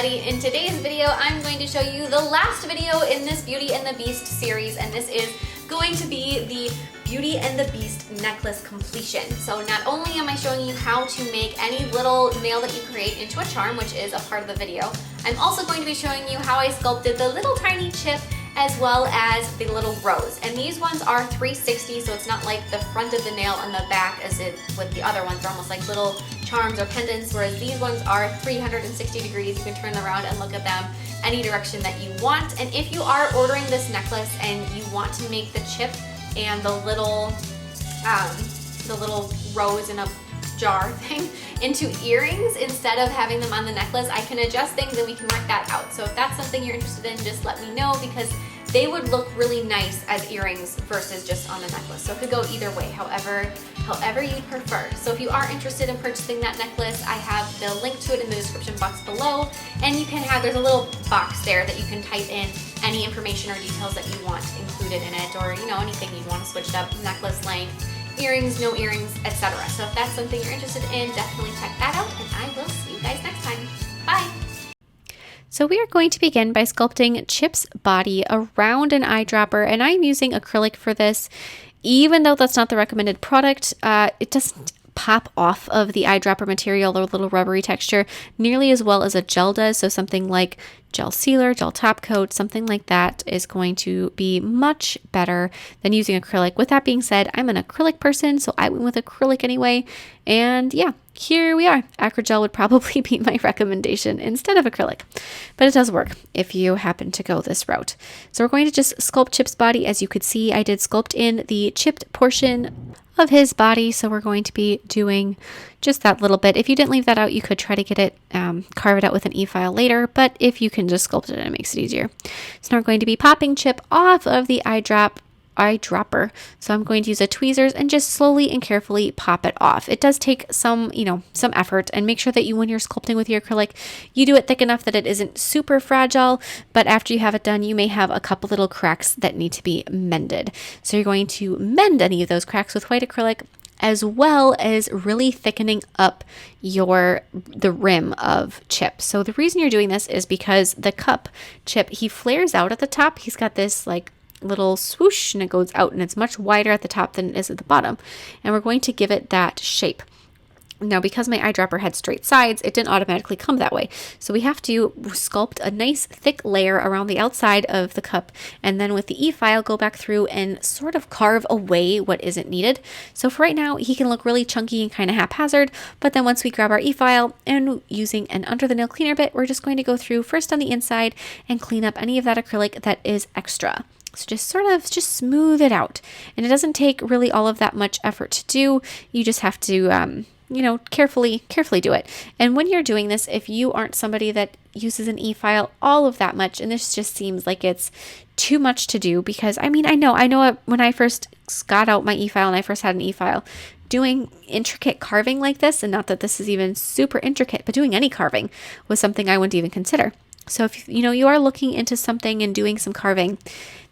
everybody. In today's video, I'm going to show you the last video in this Beauty and the Beast series, and this is going to be the Beauty and the Beast necklace completion. So not only am I showing you how to make any little nail that you create into a charm, which is a part of the video, I'm also going to be showing you how I sculpted the little tiny chip as well as the little rose. And these ones are 360, so it's not like the front of the nail and the back as it with the other ones. They're almost like little charms or pendants, whereas these ones are 360 degrees. You can turn around and look at them any direction that you want. And if you are ordering this necklace and you want to make the chip and the little rose in a jar thing into earrings instead of having them on the necklace, I can adjust things and we can work that out. So if that's something you're interested in, just let me know, because they would look really nice as earrings versus just on the necklace. So it could go either way, however you prefer. So if you are interested in purchasing that necklace, I have the link to it in the description box below, and you can have, there's a little box there that you can type in any information or details that you want included in it, or anything you want to switch up, necklace length, earrings, no earrings, etc. So if that's something you're interested in, definitely check that out, and I will see you guys next time. Bye! So we are going to begin by sculpting Chip's body around an eyedropper, and I'm using acrylic for this. Even though that's not the recommended product, it doesn't pop off of the eyedropper material or little rubbery texture nearly as well as a gel does. So something like gel sealer, gel top coat, something like that is going to be much better than using acrylic. With that being said, I'm an acrylic person, so I went with acrylic anyway. And yeah, here we are. Acrygel would probably be my recommendation instead of acrylic, but it does work if you happen to go this route. So we're going to just sculpt Chip's body. As you could see, I did sculpt in the chipped portion of his body, so we're going to be doing just that little bit. If you didn't leave that out, you could try to get it, carve it out with an e-file later, but if you can just sculpt it, it makes it easier. So now we're going to be popping Chip off of the eyedropper. So I'm going to use a tweezers and just slowly and carefully pop it off. It does take some effort, and make sure that when you're sculpting with your acrylic, you do it thick enough that it isn't super fragile, but after you have it done, you may have a couple little cracks that need to be mended. So you're going to mend any of those cracks with white acrylic, as well as really thickening up the rim of Chip. So the reason you're doing this is because the cup Chip, he flares out at the top. He's got this like little swoosh, and it goes out, and it's much wider at the top than it is at the bottom, and we're going to give it that shape. Now, because my eyedropper had straight sides, it didn't automatically come that way. So we have to sculpt a nice thick layer around the outside of the cup, and then with the e-file, go back through and sort of carve away what isn't needed. So for right now, he can look really chunky and kind of haphazard, but then once we grab our e-file and using an under the nail cleaner bit, we're just going to go through first on the inside and clean up any of that acrylic that is extra. So just smooth it out. And it doesn't take really all of that much effort to do. You just have to carefully do it. And when you're doing this, if you aren't somebody that uses an e-file all of that much, and this just seems like it's too much to do, because I know when I first got out my e-file and I first had an e-file, doing intricate carving like this, and not that this is even super intricate, but doing any carving was something I wouldn't even consider. So if you are looking into something and doing some carving,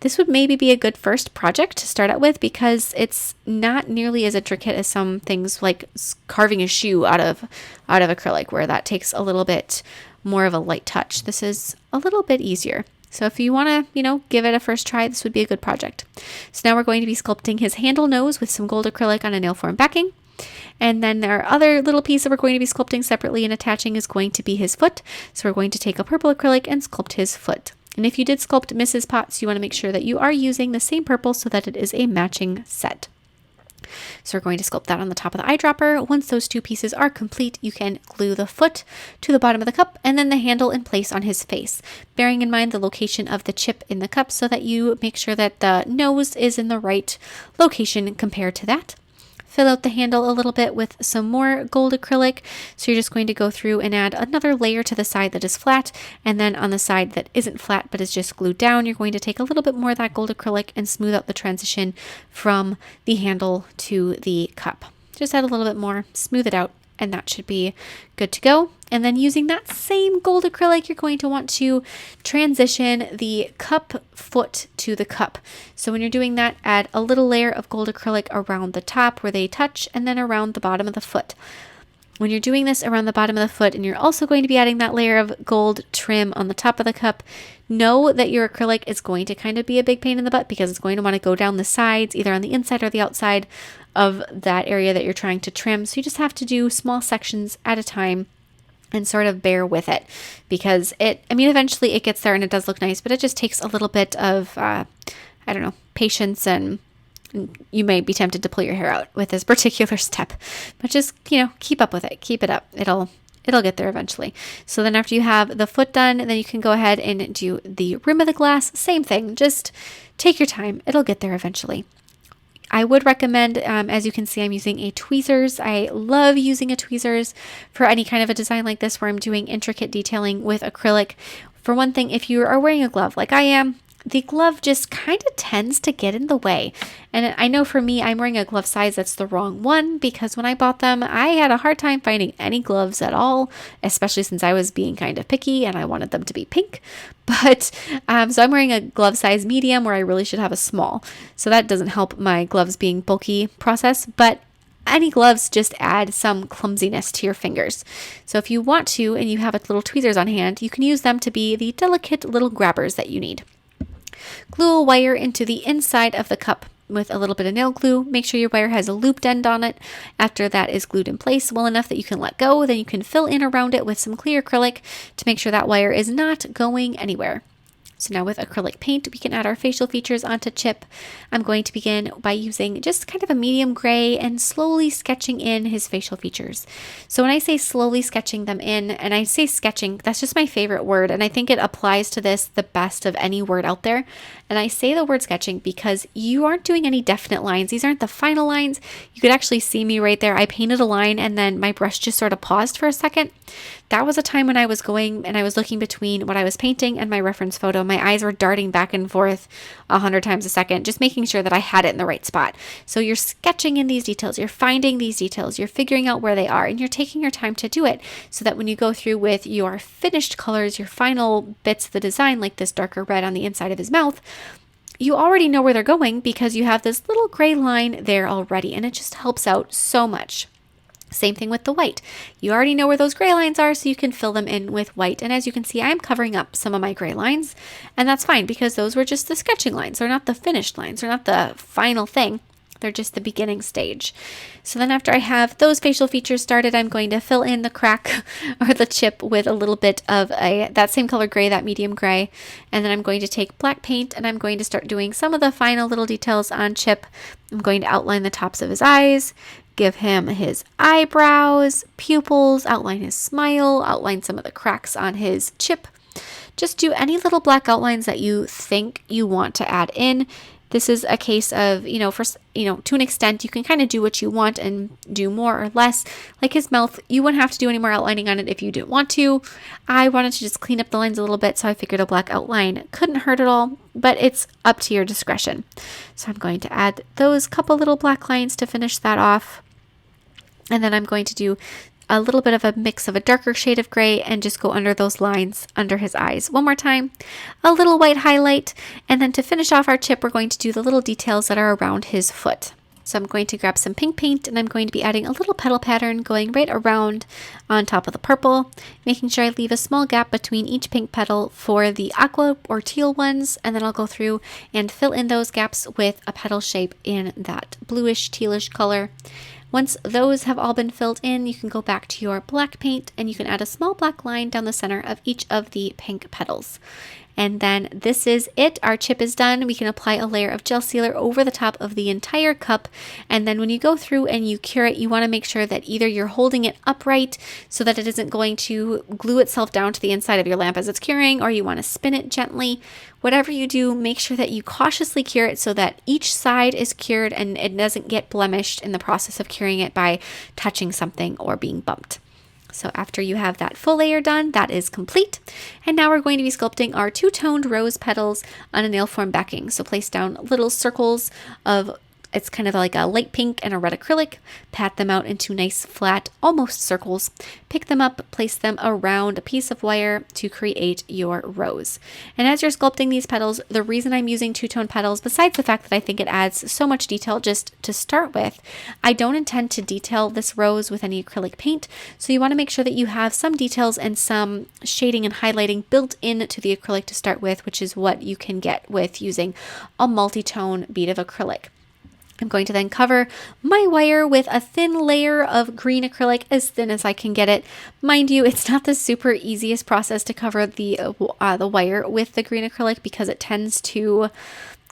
this would maybe be a good first project to start out with, because it's not nearly as intricate as some things like carving a shoe out of acrylic, where that takes a little bit more of a light touch. This is a little bit easier. So if you want to, give it a first try, this would be a good project. So now we're going to be sculpting his handle nose with some gold acrylic on a nail form backing. And then our other little piece that we're going to be sculpting separately and attaching is going to be his foot. So we're going to take a purple acrylic and sculpt his foot. And if you did sculpt Mrs. Potts, you want to make sure that you are using the same purple so that it is a matching set. So we're going to sculpt that on the top of the eyedropper. Once those two pieces are complete, you can glue the foot to the bottom of the cup and then the handle in place on his face, bearing in mind the location of the chip in the cup so that you make sure that the nose is in the right location compared to that. Fill out the handle a little bit with some more gold acrylic. So you're just going to go through and add another layer to the side that is flat, and then on the side that isn't flat but is just glued down, you're going to take a little bit more of that gold acrylic and smooth out the transition from the handle to the cup. Just add a little bit more, smooth it out, and that should be good to go. And then using that same gold acrylic, you're going to want to transition the cup foot to the cup. So when you're doing that, add a little layer of gold acrylic around the top where they touch and then around the bottom of the foot. when you're doing this around the bottom of the foot and you're also going to be adding that layer of gold trim on the top of the cup, know that your acrylic is going to kind of be a big pain in the butt because it's going to want to go down the sides, either on the inside or the outside of that area that you're trying to trim. So you just have to do small sections at a time and sort of bear with it, because eventually it gets there and it does look nice, but it just takes a little bit of, patience, and you may be tempted to pull your hair out with this particular step, but just, keep up with it, keep it up. It'll get there eventually. So then after you have the foot done, then you can go ahead and do the rim of the glass. Same thing, just take your time. It'll get there eventually. I would recommend, as you can see, I'm using a tweezers. I love using a tweezers for any kind of a design like this where I'm doing intricate detailing with acrylic. For one thing, if you are wearing a glove like I am, the glove just kind of tends to get in the way. And I know for me, I'm wearing a glove size that's the wrong one, because when I bought them, I had a hard time finding any gloves at all, especially since I was being kind of picky and I wanted them to be pink. But so I'm wearing a glove size medium where I really should have a small. So that doesn't help my gloves being bulky process, but any gloves just add some clumsiness to your fingers. So if you want to, and you have a little tweezers on hand, you can use them to be the delicate little grabbers that you need. Glue a wire into the inside of the cup with a little bit of nail glue. Make sure your wire has a looped end on it. After that is glued in place well enough that you can let go, then you can fill in around it with some clear acrylic to make sure that wire is not going anywhere. So now with acrylic paint, we can add our facial features onto Chip. I'm going to begin by using just kind of a medium gray and slowly sketching in his facial features. So when I say slowly sketching them in, and I say sketching, that's just my favorite word, and I think it applies to this the best of any word out there. And I say the word sketching because you aren't doing any definite lines. These aren't the final lines. You could actually see me right there. I painted a line and then my brush just sort of paused for a second. That was a time when I was going and I was looking between what I was painting and my reference photo. My eyes were darting back and forth 100 times a second, just making sure that I had it in the right spot. So you're sketching in these details, you're finding these details, you're figuring out where they are, and you're taking your time to do it so that when you go through with your finished colors, your final bits of the design, like this darker red on the inside of his mouth, you already know where they're going because you have this little gray line there already, and it just helps out so much. Same thing with the white. You already know where those gray lines are, so you can fill them in with white. And as you can see, I'm covering up some of my gray lines, and that's fine because those were just the sketching lines. They're not the finished lines. They're not the final thing. They're just the beginning stage. So then after I have those facial features started, I'm going to fill in the crack or the chip with a little bit of that same color gray, that medium gray. And then I'm going to take black paint and I'm going to start doing some of the final little details on Chip. I'm going to outline the tops of his eyes, give him his eyebrows, pupils, outline his smile, outline some of the cracks on his chip. Just do any little black outlines that you think you want to add in. This is a case of, to an extent, you can kind of do what you want and do more or less. Like his mouth, you wouldn't have to do any more outlining on it if you didn't want to. I wanted to just clean up the lines a little bit, so I figured a black outline couldn't hurt at all, but it's up to your discretion. So I'm going to add those couple little black lines to finish that off. And then I'm going to do a little bit of a mix of a darker shade of gray and just go under those lines under his eyes. One more time, a little white highlight, and then to finish off our chip, we're going to do the little details that are around his foot. So I'm going to grab some pink paint and I'm going to be adding a little petal pattern going right around on top of the purple, making sure I leave a small gap between each pink petal for the aqua or teal ones, and then I'll go through and fill in those gaps with a petal shape in that bluish tealish color. Once those have all been filled in, you can go back to your black paint and you can add a small black line down the center of each of the pink petals. And then this is it. Our chip is done. We can apply a layer of gel sealer over the top of the entire cup. And then when you go through and you cure it, you want to make sure that either you're holding it upright so that it isn't going to glue itself down to the inside of your lamp as it's curing, or you want to spin it gently. Whatever you do, make sure that you cautiously cure it so that each side is cured and it doesn't get blemished in the process of curing it by touching something or being bumped. So after you have that full layer done, that is complete. And now we're going to be sculpting our two-toned rose petals on a nail form backing. So place down little circles of It's kind of like a light pink and a red acrylic. Pat them out into nice flat, almost circles. Pick them up, place them around a piece of wire to create your rose. And as you're sculpting these petals, the reason I'm using two-tone petals, besides the fact that I think it adds so much detail just to start with, I don't intend to detail this rose with any acrylic paint. So you want to make sure that you have some details and some shading and highlighting built into the acrylic to start with, which is what you can get with using a multi-tone bead of acrylic. I'm going to then cover my wire with a thin layer of green acrylic, as thin as I can get it. Mind you, it's not the super easiest process to cover the wire with the green acrylic because it tends to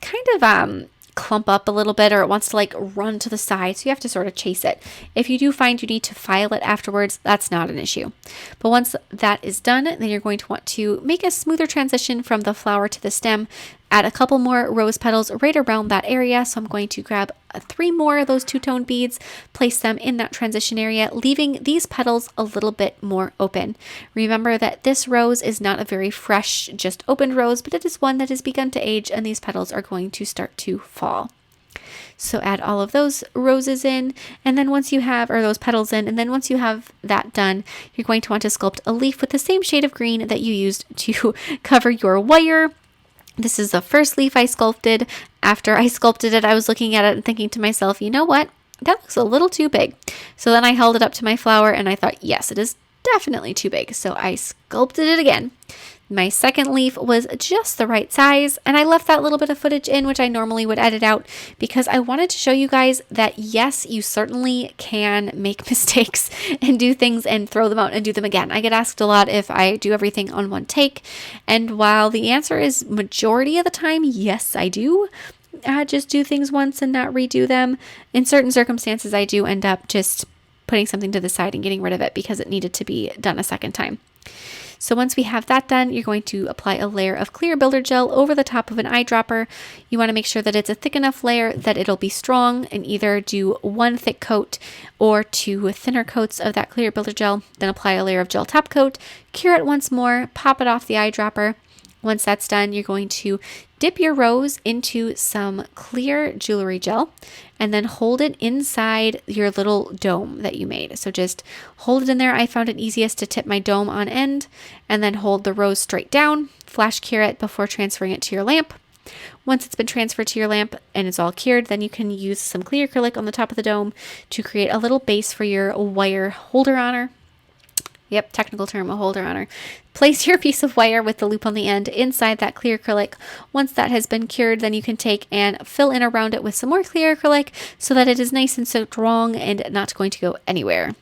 kind of clump up a little bit, or it wants to like run to the side, so you have to sort of chase it. If you do find you need to file it afterwards, that's not an issue. But once that is done, then you're going to want to make a smoother transition from the flower to the stem. Add a couple more rose petals right around that area. So I'm going to grab 3 more of those two-tone beads, place them in that transition area, leaving these petals a little bit more open. Remember that this rose is not a very fresh, just opened rose, but it is one that has begun to age, and these petals are going to start to fall. So add all of those roses in, and then once you have, or those petals in, and then once you have that done, you're going to want to sculpt a leaf with the same shade of green that you used to cover your wire. This is the first leaf I sculpted. After I sculpted it, I was looking at it and thinking to myself, you know what? That looks a little too big. So then I held it up to my flower and I thought, yes, it is definitely too big. So I sculpted it again. My second leaf was just the right size, and I left that little bit of footage in, which I normally would edit out, because I wanted to show you guys that yes, you certainly can make mistakes and do things and throw them out and do them again. I get asked a lot if I do everything on one take, and while the answer is majority of the time, yes, I do. Just do things once and not redo them. In certain circumstances, I do end up just putting something to the side and getting rid of it because it needed to be done a second time. So once we have that done, you're going to apply a layer of clear builder gel over the top of an eyedropper. You want to make sure that it's a thick enough layer that it'll be strong, and either do 1 thick coat or 2 thinner coats of that clear builder gel. Then apply a layer of gel top coat, cure it once more, pop it off the eyedropper. Once that's done, you're going to dip your rose into some clear jewelry gel and then hold it inside your little dome that you made. So just hold it in there. I found it easiest to tip my dome on end and then hold the rose straight down, flash cure it before transferring it to your lamp. Once it's been transferred to your lamp and it's all cured, then you can use some clear acrylic on the top of the dome to create a little base for your wire holder honor. Yep, technical term, a holder honor. Place your piece of wire with the loop on the end inside that clear acrylic. Once that has been cured, then you can take and fill in around it with some more clear acrylic so that it is nice and strong and not going to go anywhere.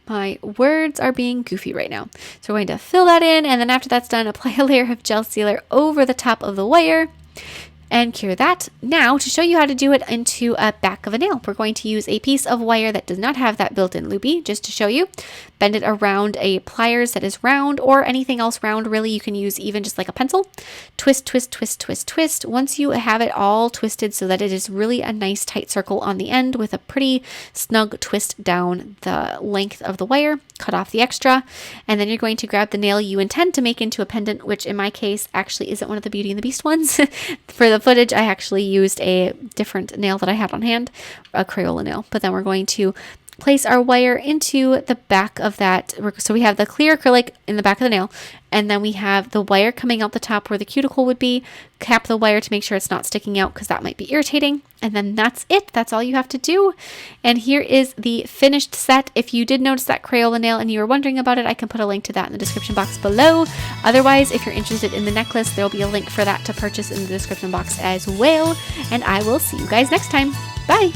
My words are being goofy right now. So we're going to fill that in, and then after that's done, apply a layer of gel sealer over the top of the wire and cure that. Now, to show you how to do it into a back of a nail, we're going to use a piece of wire that does not have that built-in loopy, just to show you. Bend it around a pliers that is round, or anything else round really. You can use even just like a pencil. Twist, twist, twist, twist, twist. Once you have it all twisted so that it is really a nice tight circle on the end with a pretty snug twist down the length of the wire, cut off the extra, and then you're going to grab the nail you intend to make into a pendant, which in my case actually isn't one of the Beauty and the Beast ones. For the footage, I actually used a different nail that I had on hand, a Crayola nail, but then we're going to place our wire into the back of that. So we have the clear acrylic in the back of the nail, and then we have the wire coming out the top where the cuticle would be. Cap the wire to make sure it's not sticking out because that might be irritating. And then that's it. That's all you have to do. And here is the finished set. If you did notice that Crayola nail and you were wondering about it, I can put a link to that in the description box below. Otherwise, if you're interested in the necklace, there'll be a link for that to purchase in the description box as well. And I will see you guys next time. Bye.